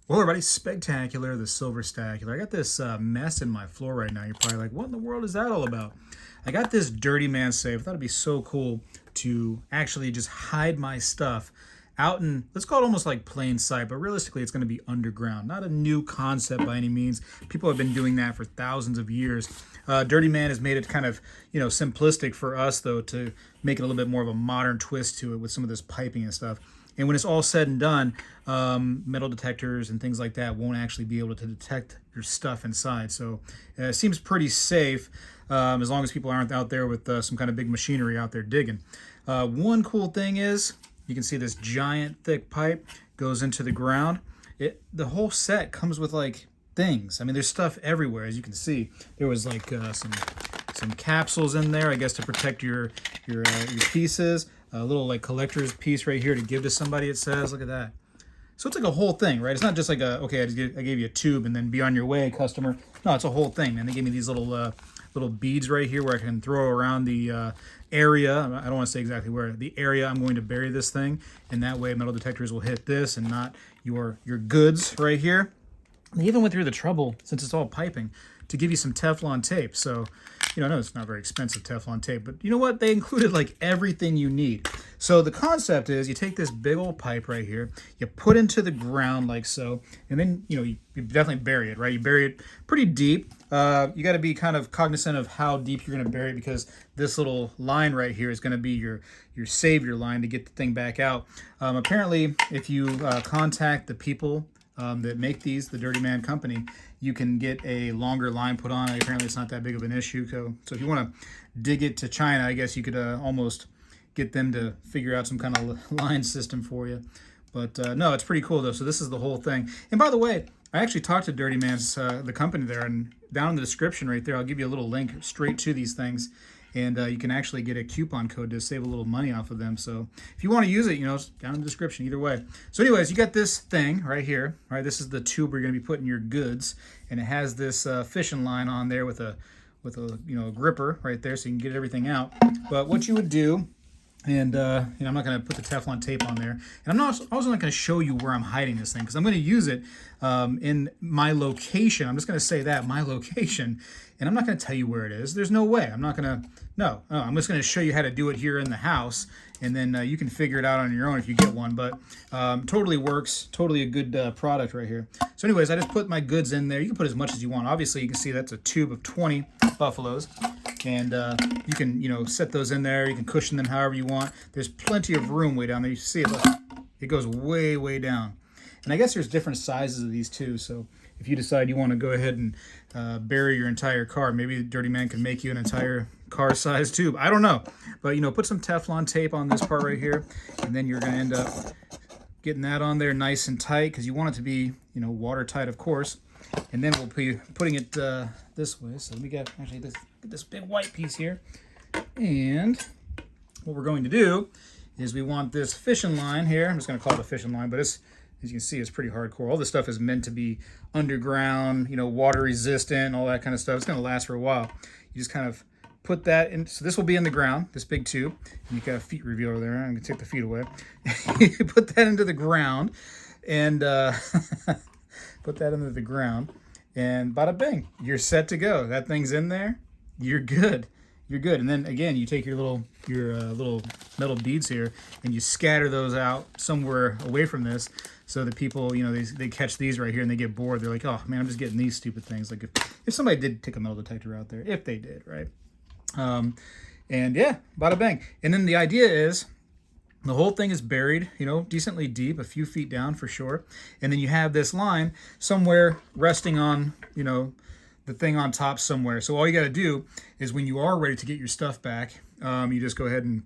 Well, everybody, Spectacular, the Silver Stacular. I got this mess in my floor right now. You're probably like, what in the world is that all about? I got this dirty man safe. I thought it'd be so cool to actually just hide my stuff out in, let's call it almost like plain sight, but realistically it's going to be underground. Not a new concept by any means. People have been doing that for thousands of years. Dirty Man has made it kind of, simplistic for us, though, to make it a little bit more of a modern twist to it with some of this piping and stuff. And when it's all said and done, metal detectors and things like that won't actually be able to detect your stuff inside. So it seems pretty safe as long as people aren't out there with some kind of big machinery out there digging. One cool thing is you can see this giant thick pipe goes into the ground. The whole set comes with like things. I mean, there's stuff everywhere, as you can see. There was like some capsules in there, I guess, to protect your pieces. A little like collector's piece right here to give to somebody, it says. Look at that. So it's like a whole thing, right? It's not just like okay, I gave you a tube and then be on your way, customer. No, it's a whole thing, man. They gave me these little beads right here where I can throw around the area. I don't want to say exactly where. The area I'm going to bury this thing, and that way metal detectors will hit this and not your goods right here. They even went through the trouble, since it's all piping, to give you some Teflon tape. So, I know it's not very expensive Teflon tape, but you know what? They included like everything you need. So the concept is you take this big old pipe right here, you put into the ground like so, and then, you definitely bury it, right? You bury it pretty deep. You got to be kind of cognizant of how deep you're going to bury it, because this little line right here is going to be your savior line to get the thing back out. Apparently, if you contact the people that make these, the Dirty Man Company, you can get a longer line put on. Apparently it's not that big of an issue. So if you want to dig it to China, I guess you could almost get them to figure out some kind of line system for you. But no, it's pretty cool though. So this is the whole thing. And by the way, I actually talked to Dirty Man's, the company there, and down in the description right there, I'll give you a little link straight to these things. And you can actually get a coupon code to save a little money off of them. So if you want to use it, it's down in the description either way. So anyways, you got this thing right here. Right, this is the tube where you're going to be putting your goods, and it has this fishing line on there with a gripper right there, so you can get everything out. But what you would do, and I'm not going to put the Teflon tape on there, and I'm also not going to show you where I'm hiding this thing, because I'm going to use it in my location. I'm just going to say that, my location, and I'm not going to tell you where it is. There's no way. I'm not going to, no, I'm just going to show you how to do it here in the house, and then you can figure it out on your own if you get one. But totally works, totally a good product right here. So anyways, I just put my goods in there. You can put as much as you want. Obviously, you can see that's a tube of 20 buffaloes. And you can, set those in there. You can cushion them however you want. There's plenty of room way down there. You see it, look, it goes way, way down. And I guess there's different sizes of these too. So if you decide you want to go ahead and bury your entire car, maybe the Dirty Man can make you an entire car-sized tube. I don't know. But, put some Teflon tape on this part right here. And then you're going to end up getting that on there nice and tight, because you want it to be, watertight, of course. And then we'll be putting it this way. So let me get actually this big white piece here. And what we're going to do is we want this fishing line here. I'm just going to call it a fishing line, but it's, as you can see, it's pretty hardcore. All this stuff is meant to be underground, water resistant, all that kind of stuff. It's going to last for a while. You just kind of put that in. So this will be in the ground, this big tube. And you got a feet review over there. I'm going to take the feet away. You put that into the ground and put that into the ground, and bada bing, you're set to go. That thing's in there. You're good. You're good. And then again, you take your little metal beads here, and you scatter those out somewhere away from this, so that people, they catch these right here and they get bored. They're like, oh man, I'm just getting these stupid things. Like if somebody did take a metal detector out there, if they did, right? And yeah, bada bang. And then the idea is, the whole thing is buried, decently deep, a few feet down for sure. And then you have this line somewhere resting on, the thing on top somewhere. So all you got to do is, when you are ready to get your stuff back, you just go ahead and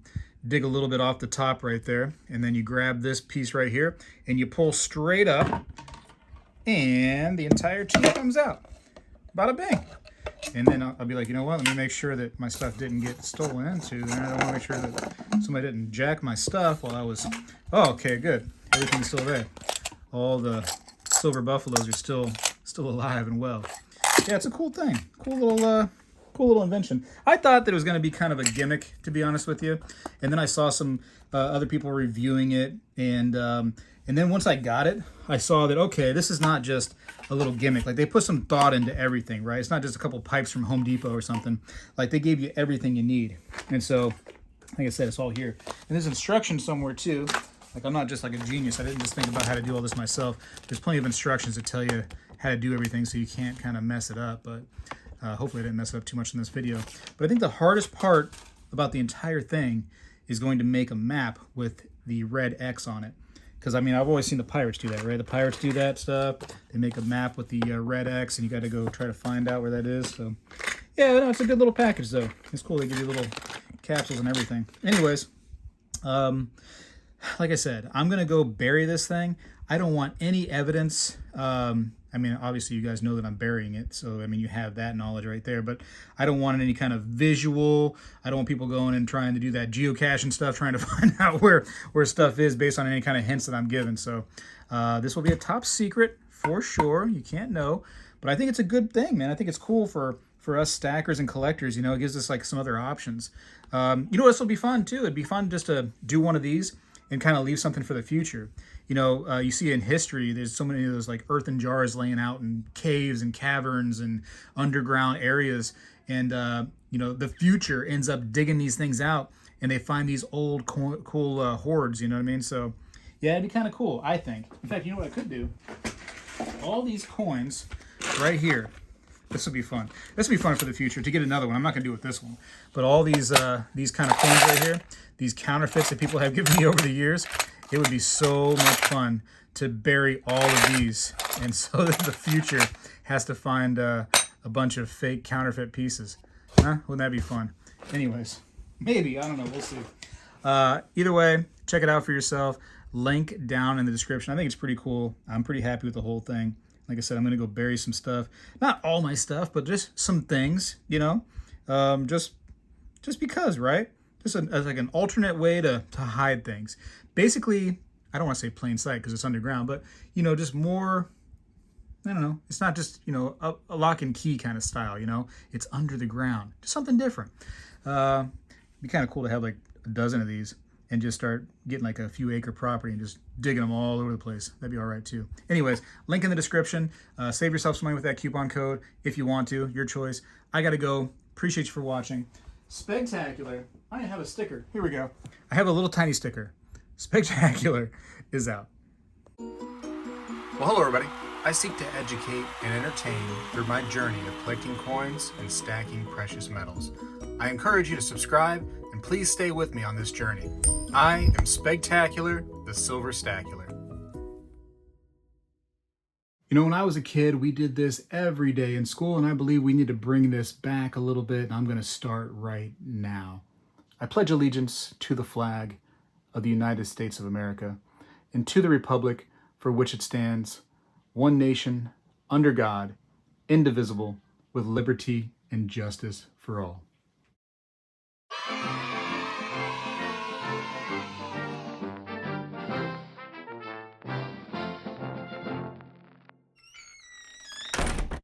dig a little bit off the top right there. And then you grab this piece right here and you pull straight up, and the entire tube comes out. Bada bing. And then I'll be like, you know what? Let me make sure that my stuff didn't get stolen into there. I want to make sure that somebody didn't jack my stuff while I was... Oh, okay, good. Everything's still there. All the silver buffaloes are still alive and well. Yeah, it's a cool thing. Cool little Cool little invention. I thought that it was going to be kind of a gimmick, to be honest with you. And then I saw some other people reviewing it. And then once I got it, I saw that, okay, this is not just a little gimmick. Like, they put some thought into everything, right? It's not just a couple pipes from Home Depot or something. Like, they gave you everything you need. And so, like I said, it's all here. And there's instructions somewhere, too. Like, I'm not just like a genius. I didn't just think about how to do all this myself. There's plenty of instructions that tell you how to do everything so you can't kind of mess it up. But hopefully I didn't mess it up too much in this video. But I think the hardest part about the entire thing is going to make a map with the red X on it. Because, I mean, I've always seen the pirates do that, right? The pirates do that stuff. They make a map with the red X, and you got to go try to find out where that is. So, yeah, no, it's a good little package, though. It's cool. They give you little capsules and everything. Anyways, like I said, I'm going to go bury this thing. I don't want any evidence. I mean, obviously, you guys know that I'm burying it. So, I mean, you have that knowledge right there. But I don't want any kind of visual. I don't want people going and trying to do that geocaching stuff, trying to find out where stuff is based on any kind of hints that I'm given. So, this will be a top secret for sure. You can't know. But I think it's a good thing, man. I think it's cool for us stackers and collectors. You know, it gives us like some other options. You know, this will be fun, too. It'd be fun just to do one of these and kind of leave something for the future. You know, you see in history, there's so many of those like earthen jars laying out in caves and caverns and underground areas. And, you know, the future ends up digging these things out and they find these old cool hoards, you know what I mean? So, yeah, it'd be kind of cool, I think. In fact, you know what I could do? All these coins right here. This will be fun. This will be fun for the future to get another one. I'm not going to do it with this one. But all these kind of coins right here, these counterfeits that people have given me over the years, it would be so much fun to bury all of these. And so that the future has to find a bunch of fake counterfeit pieces. Huh? Wouldn't that be fun? Anyways, maybe. I don't know. We'll see. Either way, check it out for yourself. Link down in the description. I think it's pretty cool. I'm pretty happy with the whole thing. Like I said, I'm going to go bury some stuff. Not all my stuff, but just some things, you know. Just because, right? Just as like an alternate way to hide things. Basically, I don't want to say plain sight because it's underground, but, you know, just more, I don't know. It's not just, you know, a lock and key kind of style, you know. It's under the ground. Just something different. It'd be kind of cool to have like a dozen of these and just start getting like a few acre property and just digging them all over the place. That'd be all right too. Anyways, link in the description. Save yourself some money with that coupon code if you want to. Your choice. I gotta go. Appreciate you for watching. Spegtacular. I have a sticker. Here we go. I have a little tiny sticker. Spegtacular is out. Well, hello everybody. I seek to educate and entertain through my journey of collecting coins and stacking precious metals. I encourage you to subscribe and please stay with me on this journey. I am Spegtacular, the Silver Stacular. You know, when I was a kid, we did this every day in school, and I believe we need to bring this back a little bit, and I'm going to start right now. I pledge allegiance to the flag of the United States of America and to the republic for which it stands, one nation, under God, indivisible, with liberty and justice for all.